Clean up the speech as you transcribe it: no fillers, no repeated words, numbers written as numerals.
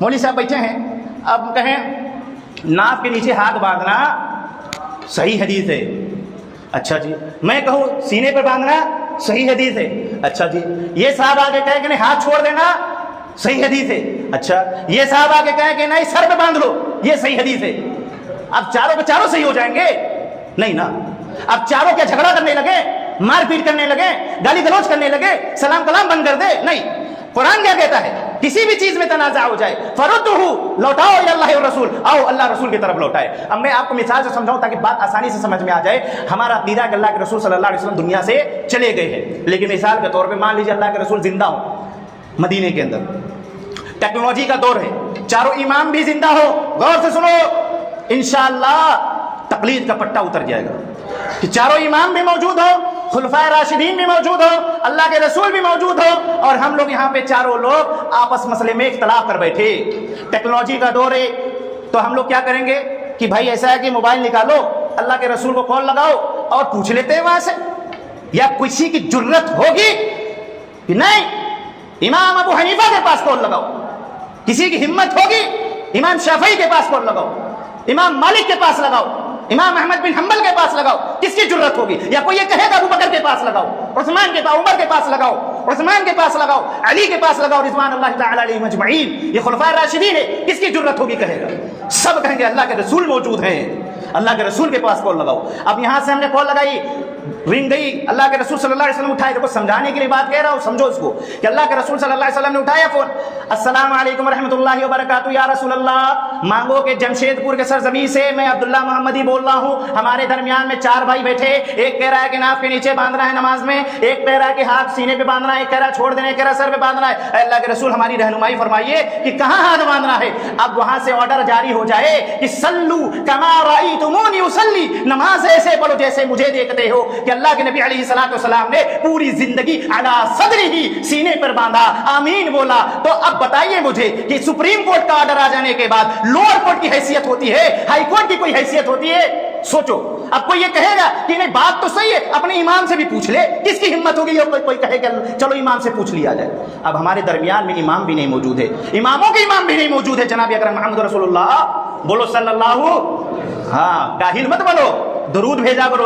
मौलवी साहब बैठे हैं, अब कहें नाक के नीचे हाथ बांधना सही हदीस है, अच्छा जी। मैं कहूँ सीने पर बांधना सही हदीस है, अच्छा जी। ये साहब आगे कहे कि नहीं हाथ छोड़ देना सही हदीस है, अच्छा। ये साहब आगे कहे कि नहीं सर पे बांध लो, ये सही हदीस है। अब चारों के चारों सही हो जाएंगे? नहीं ना। अब चारों क्या झगड़ा करने लगे, मारपीट करने लगे, गाली गलौज करने लगे, सलाम कलाम बंद कर दे? नहीं। कुरान क्या कहता है? किसी भी चीज में तनाज़ा हो जाए फरुद्दुहु, लौटाओ अल्लाह और रसूल, आओ अल्लाह रसूल की तरफ लौटाए। अब मैं आपको मिसाल से समझाऊं ताकि बात आसानी से समझ में आ जाए। हमारा अकीदा है कि अल्लाह के रसूल सल्लल्लाहु अलैहि वसल्लम दुनिया से चले गए हैं, लेकिन मिसाल के तौर पे मान लीजिए अल्लाह के रसूल जिंदा हो मदीने के अंदर, टेक्नोलॉजी का दौर है, चारों इमाम भी जिंदा हो, गौर से सुनो, इंशाअल्लाह तकलीद का पट्टा उतर जाएगा कि चारों इमाम भी मौजूद हो, खुलफाए राशिदीन भी मौजूद हो, अल्लाह के रसूल भी मौजूद हो, और हम लोग यहाँ पे चारों लोग आपस मसले में इख्तलाफ कर बैठे। टेक्नोलॉजी का दौर है, तो हम लोग क्या करेंगे कि भाई ऐसा है कि मोबाइल निकालो, अल्लाह के रसूल को कॉल लगाओ और पूछ लेते हैं वहां से। या किसी की जुर्रत होगी कि नहीं इमाम अबू हनीफा के पास कॉल लगाओ, किसी की हिम्मत होगी इमाम शाफई के पास कॉल लगाओ, इमाम मालिक के पास लगाओ, इमाम अहमद बिन हम्बल के पास लगाओ, किसकी जुर्रत होगी? या कोई ये कहेगा अबू बकर के पास लगाओ, उस्मान के पास, उमर के पास लगाओ, उस्मान के पास लगाओ, अली के पास लगाओ, रिज़वान अल्लाह तआला अलैहिम अजमईन, ये खुलफाए राशिदीन है, किसकी जुर्रत होगी कहेगा? सब कहेंगे अल्लाह के रसूल मौजूद हैं, अल्लाह के रसूल के पास कॉल लगाओ। अब यहां से हमने कॉल लगाई, रिंग गई, अल्लाह के रसूल सल्लल्लाहु अलैहि वसल्लम उठाए। देखो समझाने के लिए बात कह रहा हूं, समझो इसको कि अल्लाह के रसूल सल्लल्लाहु अलैहि वसल्लम ने उठाया फोन, अस्सलाम वालेकुम रहमतुल्लाहि व बरकातहू, या रसूल अल्लाह, मांगो के जमशेदपुर के सरजमी से मैं अब्दुल्ला मोहम्मदी बोल रहा हूं, हमारे दरमियान में चार भाई बैठे, एक कह रहा है कि नाक के नीचे बांधना है नमाज में, एक कह रहा है कि हाथ सीने पे बांधना है, एक कह रहा है छोड़ देना, एक कह रहा है सर पे बांधना है। अल्लाह के रसूल हमारी रहनुमाई फरमाइए कि कहां हाथ बांधना है। अब वहां से ऑर्डर जारी हो जाए कि सल्लू कमा राईतुमूनी उसल्ली, नमाज ऐसे पढ़ो जैसे मुझे देखते हो। कि अल्लाह के नबी अलैहिस्सलाम ने पूरी जिंदगी अला सदरिही, सीने पर बांधा, आमीन बोला। तो अब बताइए मुझे कि सुप्रीम कोर्ट का ऑर्डर आ जाने के बाद लोअर कोर्ट की हैसियत होती है, हाई कोर्ट की कोई हैसियत होती है? सोचो। अब कोई ये कहेगा कि नहीं बात तो सही है, अपने इमाम से भी पूछ ले, किसकी हिम्मत होगी? कोई कहेगा चलो इमाम से पूछ लिया जाए। अब हमारे दरमियान में इमाम भी नहीं मौजूद है, इमामों के इमाम भी नहीं मौजूद है, जनाब अकरम मोहम्मद रसूलुल्लाह बोलो सल्लल्लाहु, हाँ काहिल मत बोलो, दरूद भेजा करो।